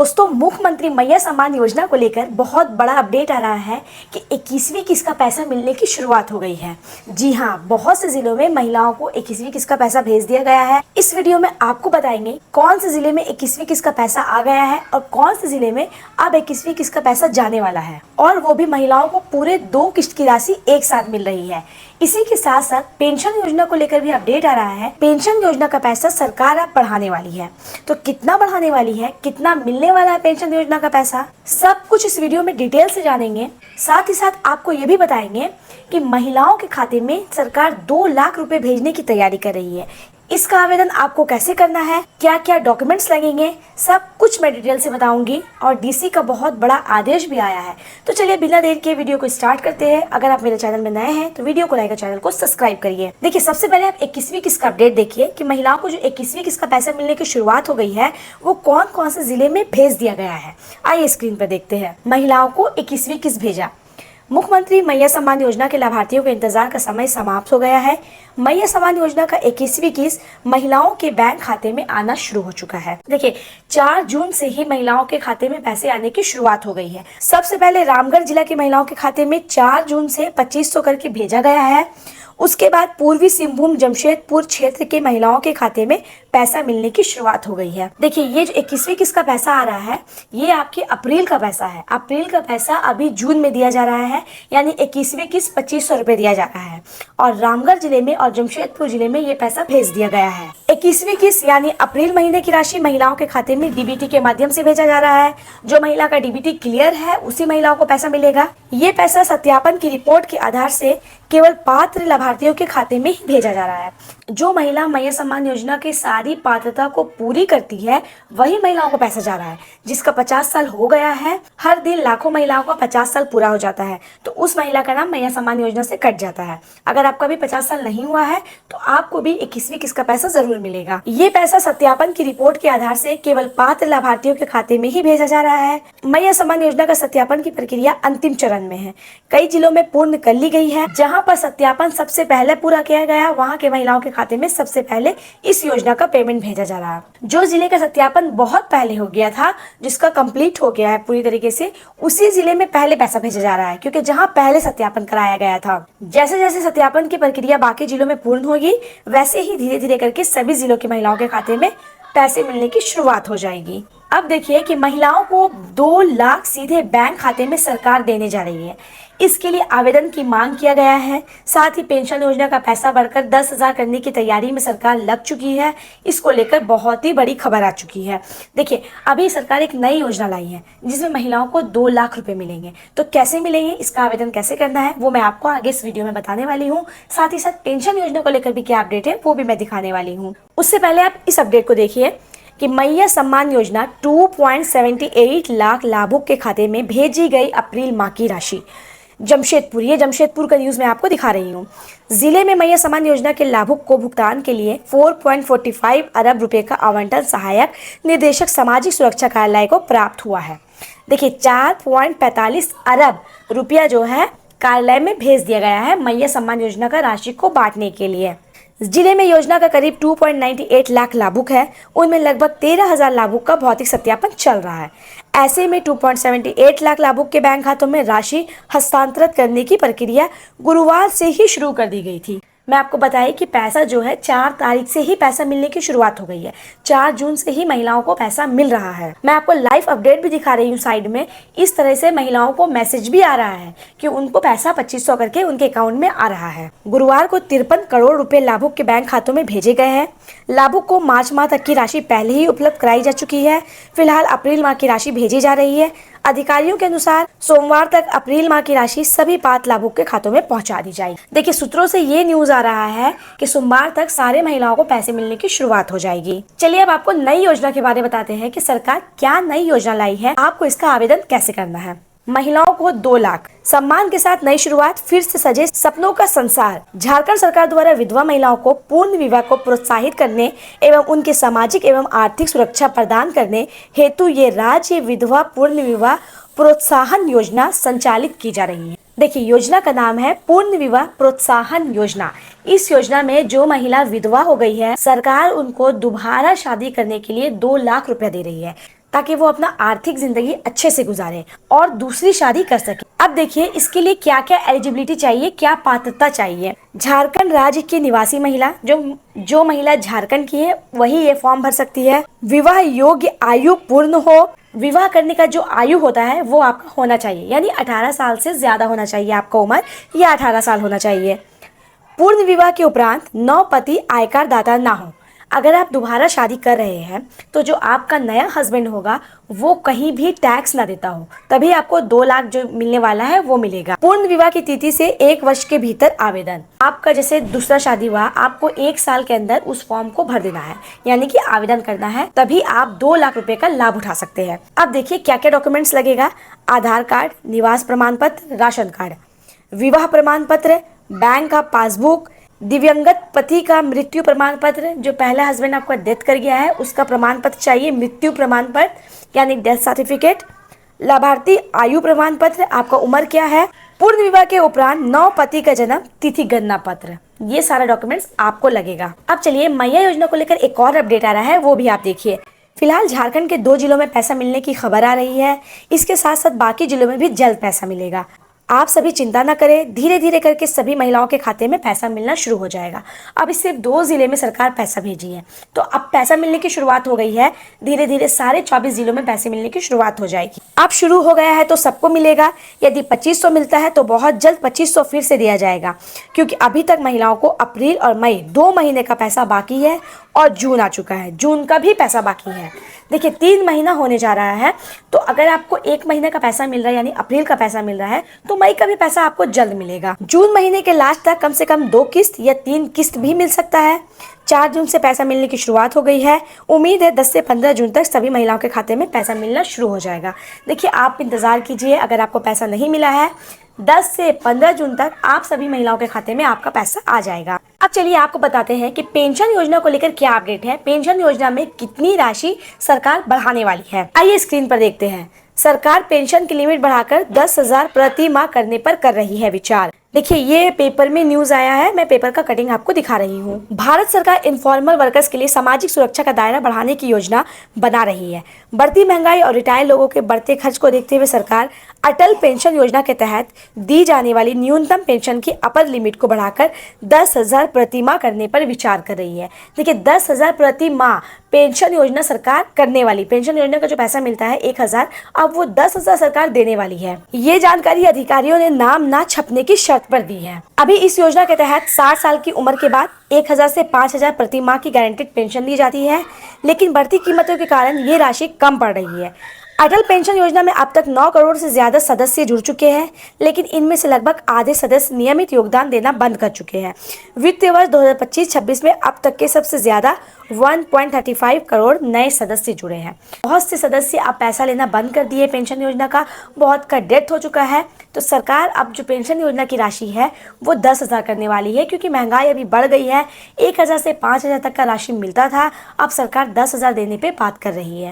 दोस्तों, मुख्यमंत्री मैया सम्मान योजना को लेकर बहुत बड़ा अपडेट आ रहा है कि 21वीं किस्त का पैसा मिलने की शुरुआत हो गई है। जी हां, बहुत से जिलों में महिलाओं को 21वीं किस्त का पैसा भेज दिया गया है। इस वीडियो में आपको बताएंगे कौन से जिले में 21वीं किस्त का पैसा आ गया है और कौन से जिले में अब 21वीं किस्त का पैसा जाने वाला है, और वो भी महिलाओं को पूरे 2 किस्त की राशि एक साथ मिल रही है। इसी के साथ साथ पेंशन योजना को लेकर भी अपडेट आ रहा है। पेंशन योजना का पैसा सरकार अब बढ़ाने वाली है, तो कितना बढ़ाने वाली है, कितना मिलने वाला है पेंशन योजना का पैसा, सब कुछ इस वीडियो में डिटेल से जानेंगे। साथ ही साथ आपको ये भी बताएंगे कि महिलाओं के खाते में सरकार 2 लाख रुपए भेजने की तैयारी कर रही है। इसका आवेदन आपको कैसे करना है, क्या क्या डॉक्यूमेंट्स लगेंगे, सब कुछ मैं डिटेल से बताऊंगी। और डीसी का बहुत बड़ा आदेश भी आया है। तो चलिए बिना देर के वीडियो को स्टार्ट करते हैं। अगर आप मेरे चैनल में नए हैं तो वीडियो को लाइक और चैनल को सब्सक्राइब करिए। देखिए, सबसे पहले आप 21वीं किस्त का अपडेट देखिए कि महिलाओं को जो 21वीं किस्त का पैसा मिलने की शुरुआत हो गई है वो कौन कौन से जिले में भेज दिया गया है। आइए स्क्रीन पर देखते हैं। महिलाओं को 21वीं किस्त भेजा। मुख्यमंत्री मैया सम्मान योजना के लाभार्थियों के इंतजार का समय समाप्त हो गया है। मैया सम्मान योजना का 21वीं किस्त महिलाओं के बैंक खाते में आना शुरू हो चुका है। देखिए, 4 जून से ही महिलाओं के खाते में पैसे आने की शुरुआत हो गई है। सबसे पहले रामगढ़ जिला की महिलाओं के खाते में 4 जून से 2500 करके भेजा गया है। उसके बाद पूर्वी सिंहभूम जमशेदपुर क्षेत्र के महिलाओं के खाते में पैसा मिलने की शुरुआत हो गई है। देखिए, ये जो 21वीं किस्त का पैसा आ रहा है ये आपके अप्रैल का पैसा है। अप्रैल का पैसा अभी जून में दिया जा रहा है, यानी 21वीं किस्त 2500 रुपए दिया जा रहा है। और रामगढ़ जिले में और जमशेदपुर जिले में ये पैसा भेज दिया गया है। 21वीं किस्त यानी अप्रैल महीने की राशि महिलाओं के खाते में डीबीटी के माध्यम से भेजा जा रहा है। जो महिला का डीबीटी क्लियर है उसी महिलाओं को पैसा मिलेगा। ये पैसा सत्यापन की रिपोर्ट के आधार से केवल पात्र लाभार्थियों के खाते में ही भेजा जा रहा है। जो महिला मैया सम्मान योजना की सारी पात्रता को पूरी करती है वही महिलाओं को पैसा जा रहा है। जिसका 50 साल हो गया है, हर दिन लाखों महिलाओं का 50 साल पूरा हो जाता है तो उस महिला का नाम मैया सम्मान योजना से कट जाता है। अगर आपका भी 50 साल नहीं हुआ है तो आपको भी 21वीं किस्त का पैसा जरूर मिलेगा। ये पैसा सत्यापन की रिपोर्ट के आधार से केवल पात्र लाभार्थियों के खाते में ही भेजा जा रहा है। मैया सम्मान योजना का सत्यापन की प्रक्रिया अंतिम चरण में है। कई जिलों में पूर्ण कर ली गई है। जहाँ पर सत्यापन सबसे पहले पूरा किया गया वहाँ के महिलाओं के खाते में सबसे पहले इस योजना का पेमेंट भेजा जा रहा है। जो जिले का सत्यापन बहुत पहले हो गया था, जिसका कंप्लीट हो गया है पूरी तरीके से, उसी जिले में पहले पैसा भेजा जा रहा है, क्योंकि जहां पहले सत्यापन कराया गया था। जैसे जैसे सत्यापन की प्रक्रिया बाकी जिलों में पूर्ण होगी वैसे ही धीरे धीरे करके सभी जिलों की महिलाओं के खाते में पैसे मिलने की शुरुआत हो जाएगी। अब देखिए कि महिलाओं को 2 लाख सीधे बैंक खाते में सरकार देने जा रही है। इसके लिए आवेदन की मांग किया गया है। साथ ही पेंशन योजना का पैसा बढ़कर 10,000 करने की तैयारी में सरकार लग चुकी है। इसको लेकर बहुत ही बड़ी खबर आ चुकी है। देखिए, अभी सरकार एक नई योजना लाई है जिसमें महिलाओं को 2 लाख रुपए मिलेंगे। तो कैसे मिलेंगे, इसका आवेदन कैसे करना है वो मैं आपको आगे इस वीडियो में बताने वाली हूँ। साथ ही साथ पेंशन योजना को लेकर भी क्या अपडेट है वो भी मैं दिखाने वाली हूँ। उससे पहले आप इस अपडेट को देखिए कि मैया सम्मान योजना 2.78 लाख लाभुक के खाते में भेजी गई अप्रैल माह की राशि। जमशेदपुर, ये जमशेदपुर का न्यूज मैं आपको दिखा रही हूँ। जिले में मैया सम्मान योजना के लाभुक को भुगतान के लिए 4.45 अरब रुपए का आवंटन सहायक निदेशक सामाजिक सुरक्षा कार्यालय को प्राप्त हुआ है। देखिए, 4.45 अरब रुपया जो है कार्यालय में भेज दिया गया है मैया सम्मान योजना का राशि को बांटने के लिए। जिले में योजना का करीब 2.98 लाख लाभुक है। उनमें लगभग 13,000 लाभुक का भौतिक सत्यापन चल रहा है। ऐसे में 2.78 लाख लाभुक के बैंक खातों में राशि हस्तांतरित करने की प्रक्रिया गुरुवार से ही शुरू कर दी गई थी। मैं आपको बताई कि पैसा जो है 4 तारीख से ही पैसा मिलने की शुरुआत हो गई है। 4 जून से ही महिलाओं को पैसा मिल रहा है। मैं आपको लाइव अपडेट भी दिखा रही हूँ साइड में। इस तरह से महिलाओं को मैसेज भी आ रहा है कि उनको पैसा 2500 करके उनके अकाउंट में आ रहा है। गुरुवार को 53 करोड़ रुपए लाभुक के बैंक खातों में भेजे गए हैं। लाभुक को मार्च माह तक की राशि पहले ही उपलब्ध कराई जा चुकी है। फिलहाल अप्रैल माह की राशि भेजी जा रही है। अधिकारियों के अनुसार सोमवार तक अप्रैल माह की राशि सभी पात्र लाभुक के खातों में पहुंचा दी जाएगी। देखिए, सूत्रों से ये न्यूज आ रहा है कि सोमवार तक सारे महिलाओं को पैसे मिलने की शुरुआत हो जाएगी। चलिए अब आपको नई योजना के बारे में बताते हैं कि सरकार क्या नई योजना लाई है, आपको इसका आवेदन कैसे करना है। महिलाओं को 2 लाख सम्मान के साथ नई शुरुआत, फिर से सजे सपनों का संसार। झारखंड सरकार द्वारा विधवा महिलाओं को पूर्ण विवाह को प्रोत्साहित करने एवं उनके सामाजिक एवं आर्थिक सुरक्षा प्रदान करने हेतु ये राज्य विधवा पूर्ण विवाह प्रोत्साहन योजना संचालित की जा रही है। देखिए, योजना का नाम है पूर्ण विवाह प्रोत्साहन योजना। इस योजना में जो महिला विधवा हो गई है सरकार उनको दोबारा शादी करने के लिए 2 लाख रुपया दे रही है। ताकि वो अपना आर्थिक जिंदगी अच्छे से गुजारे और दूसरी शादी कर सके। अब देखिए इसके लिए क्या क्या एलिजिबिलिटी चाहिए, क्या पात्रता चाहिए। झारखंड राज्य की निवासी महिला, जो महिला झारखंड की है वही ये फॉर्म भर सकती है। विवाह योग्य आयु पूर्ण हो, विवाह करने का जो आयु होता है वो आपका होना चाहिए, यानी 18 साल से ज्यादा होना चाहिए आपका उम्र, या 18 साल होना चाहिए। पूर्ण विवाह के उपरांत नवपति आयकर दाता ना हो। अगर आप दोबारा शादी कर रहे हैं तो जो आपका नया हस्बैंड होगा वो कहीं भी टैक्स ना देता हो, तभी आपको 2 लाख जो मिलने वाला है वो मिलेगा। पूर्ण विवाह की तिथि से 1 वर्ष के भीतर आवेदन। आपका जैसे दूसरा शादी हुआ, आपको 1 साल के अंदर उस फॉर्म को भर देना है, यानी कि आवेदन करना है, तभी आप 2 लाख रुपए का लाभ उठा सकते हैं। अब देखिए क्या क्या डॉक्यूमेंट्स लगेगा। आधार कार्ड, निवास प्रमाण पत्र, राशन कार्ड, विवाह प्रमाण पत्र, बैंक का पासबुक, दिव्यांगत पति का मृत्यु प्रमाण पत्र, जो पहला हस्बैंड आपका डेथ कर गया है उसका प्रमाण पत्र चाहिए, मृत्यु प्रमाण पत्र यानी डेथ सर्टिफिकेट, लाभार्थी आयु प्रमाण पत्र, आपका उम्र क्या है, पूर्ण विवाह के उपरांत नवपति का जन्म तिथि गणना पत्र, ये सारा डॉक्यूमेंट्स आपको लगेगा। अब चलिए मैया योजना को लेकर एक और अपडेट आ रहा है, वो भी आप देखिए। फिलहाल झारखंड के 2 जिलों में पैसा मिलने की खबर आ रही है, इसके साथ साथ बाकी जिलों में भी जल्द पैसा मिलेगा। आप सभी चिंता ना करें, धीरे धीरे करके सभी महिलाओं के खाते में पैसा मिलना शुरू हो जाएगा। अभी सिर्फ 2 जिले में सरकार पैसा भेजी है, तो अब पैसा मिलने की शुरुआत हो गई है। धीरे धीरे सारे 24 जिलों में पैसे मिलने की शुरुआत हो जाएगी। अब शुरू हो गया है तो सबको मिलेगा। यदि 2500 मिलता है तो बहुत जल्द 2500 फिर से दिया जाएगा, क्योंकि अभी तक महिलाओं को अप्रैल और मई 2 महीने का पैसा बाकी है और जून आ चुका है, जून का भी पैसा बाकी है। देखिए 3 महीना होने जा रहा है, तो अगर आपको 1 महीने का पैसा मिल रहा है यानी अप्रैल का पैसा मिल रहा है, तो मई का भी पैसा आपको जल्द मिलेगा। जून महीने के लास्ट तक कम से कम 2 किस्त या 3 किस्त भी मिल सकता है। 4 जून से पैसा मिलने की शुरुआत हो गई है। उम्मीद है 10 से 15 जून तक सभी महिलाओं के खाते में पैसा मिलना शुरू हो जाएगा। देखिए आप इंतजार कीजिए, अगर आपको पैसा नहीं मिला है 10 से 15 जून तक आप सभी महिलाओं के खाते में आपका पैसा आ जाएगा। अब चलिए आपको बताते हैं कि पेंशन योजना को लेकर क्या अपडेट है, पेंशन योजना में कितनी राशि सरकार बढ़ाने वाली है। आइए स्क्रीन पर देखते हैं। सरकार पेंशन की लिमिट बढ़ाकर 10,000 प्रति माह करने पर कर रही है विचार। देखिए ये पेपर में न्यूज आया है, मैं पेपर का कटिंग आपको दिखा रही हूँ। भारत सरकार इनफॉर्मल वर्कर्स के लिए सामाजिक सुरक्षा का दायरा बढ़ाने की योजना बना रही है। बढ़ती महंगाई और रिटायर्ड लोगों के बढ़ते खर्च को देखते हुए सरकार अटल पेंशन योजना के तहत दी जाने वाली न्यूनतम पेंशन की अपर लिमिट को बढ़ाकर 10,000 प्रति माह करने पर विचार कर रही है। देखिए 10,000 प्रति माह पेंशन योजना सरकार करने वाली, पेंशन योजना का जो पैसा मिलता है 1,000, अब वो 10,000 सरकार देने वाली है। ये जानकारी अधिकारियों ने नाम ना छपने की शर्त पर दी है। अभी इस योजना के तहत 60 साल की उम्र के बाद 1,000 से 5,000 प्रति माह की गारंटीड पेंशन दी जाती है, लेकिन बढ़ती कीमतों के कारण ये राशि कम पड़ रही है। अटल पेंशन योजना में अब तक 9 करोड़ से ज्यादा सदस्य जुड़ चुके हैं, लेकिन इनमें से लगभग आधे सदस्य नियमित योगदान देना बंद कर चुके हैं। वित्तीय वर्ष 2025-26 में अब तक के सबसे ज्यादा 1.35 करोड़ नए सदस्य जुड़े हैं। बहुत से सदस्य अब पैसा लेना बंद कर दिए पेंशन योजना का, बहुत का डेथ हो चुका है, तो सरकार अब जो पेंशन योजना की राशि है वो 10,000 करने वाली है, क्योंकि महंगाई अभी बढ़ गई है। 1,000 से 5,000 तक का राशि मिलता था, अब सरकार 10,000 देने पे बात कर रही है।